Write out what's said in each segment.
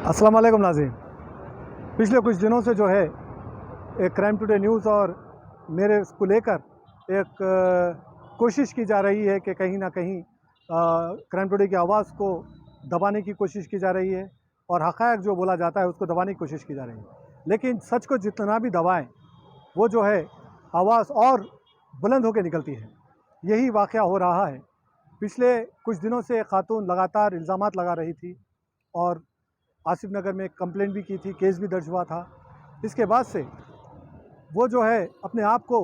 अस्सलाम वालेकुम नाज़रीन। पिछले कुछ दिनों से जो है एक क्राइम टुडे न्यूज़ और मेरे इसको लेकर एक कोशिश की जा रही है कि कहीं ना कहीं क्राइम टुडे की आवाज़ को दबाने की कोशिश की जा रही है और हक़ायक़ जो बोला जाता है उसको दबाने की कोशिश की जा रही है। लेकिन सच को जितना भी दबाएं वो जो है आवाज़ और बुलंद होकर निकलती है। यही वाक़या हो रहा है। पिछले कुछ दिनों से एक खातून लगातार इल्ज़ामात लगा रही थी और आसिफ नगर में कंप्लेंट भी की थी, केस भी दर्ज हुआ था। इसके बाद से वो जो है अपने आप को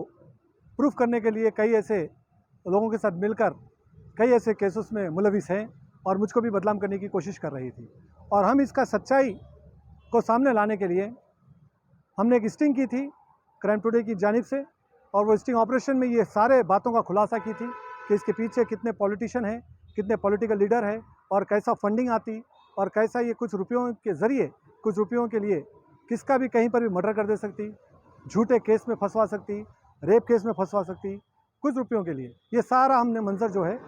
प्रूफ करने के लिए कई ऐसे लोगों के साथ मिलकर कई ऐसे केसेस में मुलविस हैं और मुझको भी बदनाम करने की कोशिश कर रही थी। और हम इसका सच्चाई को सामने लाने के लिए हमने एक स्टिंग की थी क्राइम टुडे की जानिब से, और वो स्टिंग ऑपरेशन में ये सारे बातों का खुलासा की थी कि इसके पीछे कितने पॉलिटिशियन हैं, कितने पॉलिटिकल लीडर हैं और कैसा फंडिंग आती और कैसा ये कुछ रुपयों के ज़रिए, कुछ रुपयों के लिए किसका भी कहीं पर भी मर्डर कर दे सकती, झूठे केस में फंसवा सकती, रेप केस में फंसवा सकती, कुछ रुपयों के लिए। ये सारा हमने मंजर जो है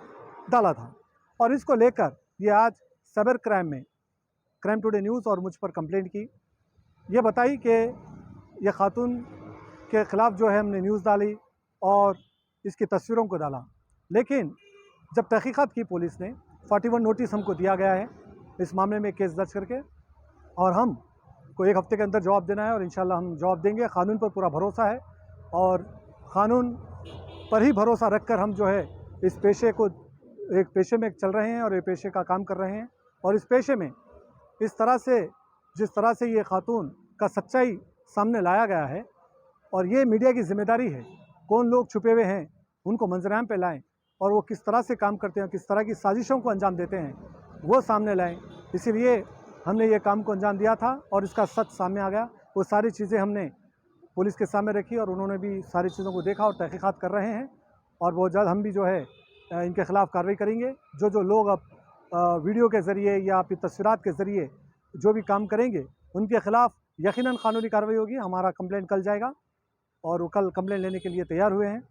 डाला था और इसको लेकर ये आज साइबर क्राइम में क्राइम टुडे न्यूज़ और मुझ पर कंप्लेंट की। ये बताई कि ये खातून के ख़िलाफ़ जो है हमने न्यूज़ डाली और इसकी तस्वीरों को डाला। लेकिन जब तहकीक़ात की पुलिस ने 41 नोटिस हमको दिया गया है इस मामले में केस दर्ज करके, और हम को एक हफ़्ते के अंदर जवाब देना है और इंशाल्लाह हम जवाब देंगे। क़ानून पर पूरा भरोसा है और क़ानून पर ही भरोसा रखकर हम जो है इस पेशे को एक पेशे में चल रहे हैं और ये पेशे का काम कर रहे हैं। और इस पेशे में इस तरह से जिस तरह से ये खातून का सच्चाई सामने लाया गया है और ये मीडिया की ज़िम्मेदारी है, कौन लोग छुपे हुए हैं उनको मंजराम पे लाएँ और वो किस तरह से काम करते हैं, किस तरह की साजिशों को अंजाम देते हैं वो सामने लाएं। इसीलिए हमने ये काम को अंजाम दिया था और इसका सच सामने आ गया। वो सारी चीज़ें हमने पुलिस के सामने रखी और उन्होंने भी सारी चीज़ों को देखा और तहकीक़ात कर रहे हैं और बहुत जल्द हम भी जो है इनके ख़िलाफ़ कार्रवाई करेंगे। जो लोग अब वीडियो के ज़रिए या फिर तस्वीरात के ज़रिए जो भी काम करेंगे उनके ख़िलाफ़ यकीनन कानूनी कार्रवाई होगी। हमारा कंप्लेंट कल जाएगा और वो कल कंप्लेंट लेने के लिए तैयार हुए हैं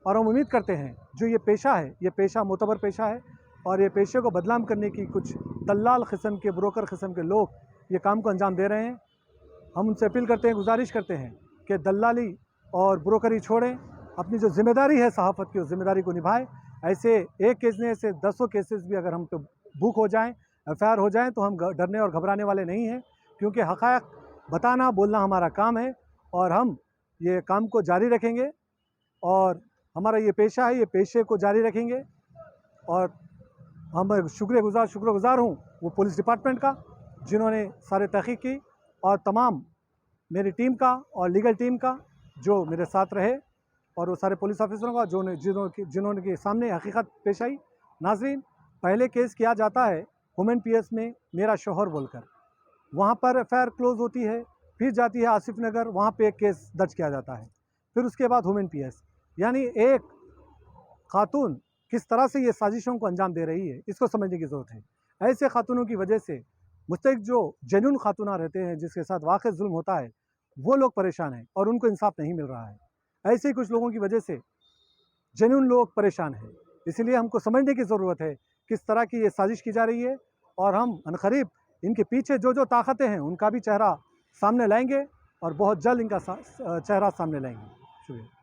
और हम उम्मीद करते हैं जो ये पेशा है, ये पेशा मोतबर पेशा है और ये पेशे को बदनाम करने की कुछ दलाल किस्म के, ब्रोकर किस्म के लोग ये काम को अंजाम दे रहे हैं। हम उनसे अपील करते हैं, गुजारिश करते हैं कि दलाली और ब्रोकरी छोड़ें, अपनी जो ज़िम्मेदारी है सहाफ़त की उस ज़िम्मेदारी को निभाएं। ऐसे एक केस नहीं, ऐसे दसों केसेस भी अगर हम पे बुक हो जाएं, एफआईआर हो जाएं, तो हम डरने और घबराने वाले नहीं हैं, क्योंकि हक़ायक़ बताना बोलना हमारा काम है और हम ये काम को जारी रखेंगे और हमारा ये पेशा है, ये पेशे को जारी रखेंगे। और हम शुक्रगुज़ार हूँ वो पुलिस डिपार्टमेंट का जिन्होंने सारे तहक़ीक़ की और तमाम मेरी टीम का और लीगल टीम का जो मेरे साथ रहे और वो सारे पुलिस ऑफिसरों का जिन्होंने के सामने हकीकत पेश आई। नाज़रीन, पहले केस किया जाता है वुमेन पीएस में मेरा शौहर बोलकर, वहाँ पर एफआईआर क्लोज़ होती है, फिर जाती है आसिफ नगर, वहाँ पे एक केस दर्ज किया जाता है, फिर उसके बाद वुमेन पीएस। यानी एक खातून किस तरह से ये साजिशों को अंजाम दे रही है इसको समझने की ज़रूरत है। ऐसे खातूनों की वजह से मुस्तैक जो जेन्युइन खातूना रहते हैं जिसके साथ वाक़ई जुल्म होता है वो लोग परेशान हैं और उनको इंसाफ नहीं मिल रहा है। ऐसे ही कुछ लोगों की वजह से जेन्युइन लोग परेशान हैं। इसीलिए हमको समझने की ज़रूरत है किस तरह की ये साजिश की जा रही है और हम अनक़रीब इनके पीछे जो ताकतें हैं उनका भी चेहरा सामने लाएँगे और बहुत जल्द इनका चेहरा सामने लाएँगे। शुक्रिया।